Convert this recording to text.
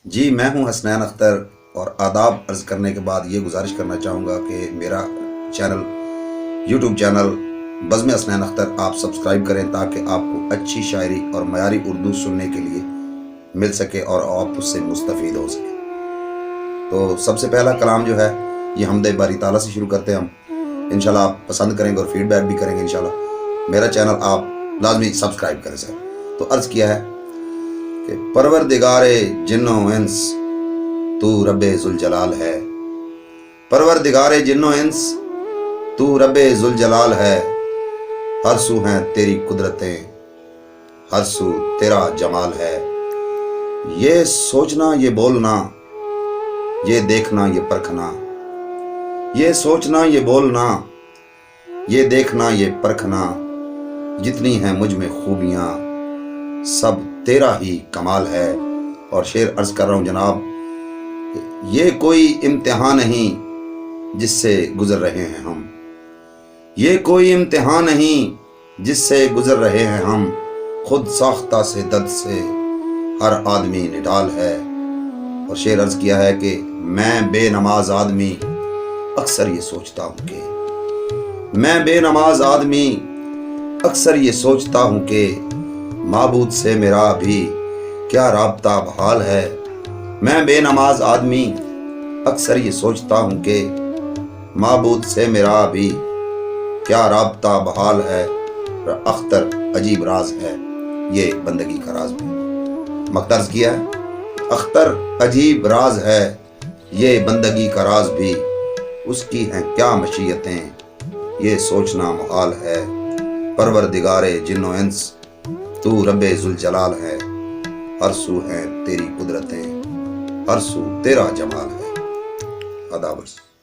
جی میں ہوں حسنین اختر، اور آداب عرض کرنے کے بعد یہ گزارش کرنا چاہوں گا کہ میرا چینل یوٹیوب چینل بزم حسنین اختر آپ سبسکرائب کریں، تاکہ آپ کو اچھی شاعری اور معیاری اردو سننے کے لیے مل سکے اور آپ اس سے مستفید ہو سکے۔ تو سب سے پہلا کلام جو ہے یہ حمد باری تعالیٰ سے شروع کرتے ہیں ہم۔ انشاءاللہ آپ پسند کریں گے اور فیڈ بیک بھی کریں گے انشاءاللہ۔ میرا چینل آپ لازمی سبسکرائب کریں سر۔ تو عرض کیا ہے کہ پروردگار جن و انس تو رب ذوالجلال ہے، پروردگار جن و انس تو رب ذوالجلال ہے، ہر سو ہیں تیری قدرتیں، ہر سو تیرا جمال ہے۔ یہ سوچنا یہ بولنا، یہ دیکھنا یہ پرکھنا، یہ سوچنا یہ بولنا، یہ دیکھنا یہ پرکھنا، جتنی ہیں مجھ میں خوبیاں سب تیرا ہی کمال ہے۔ اور شعر عرض کر رہا ہوں جناب، یہ کوئی امتحان نہیں جس سے گزر رہے ہیں ہم، یہ کوئی امتحان نہیں جس سے گزر رہے ہیں ہم، خود ساختہ سے درد سے ہر آدمی نڈال ہے۔ اور شعر عرض کیا ہے کہ میں بے نماز آدمی اکثر یہ سوچتا ہوں کہ، میں بے نماز آدمی اکثر یہ سوچتا ہوں کہ معبود سے میرا بھی کیا رابطہ بحال ہے۔ میں بے نماز آدمی اکثر یہ سوچتا ہوں کہ معبود سے میرا بھی کیا رابطہ بحال ہے۔ اختر عجیب راز ہے یہ بندگی کا راز بھی مقترض کیا ہے۔ اختر عجیب راز ہے یہ بندگی کا راز بھی، اس کی ہیں کیا مشیتیں یہ سوچنا محال ہے۔ پروردگار جن و انس تو رب ذوالجلال ہے، ہر سو ہیں تیری قدرتیں، ہر سو تیرا جمال ہے۔ آداب عرض۔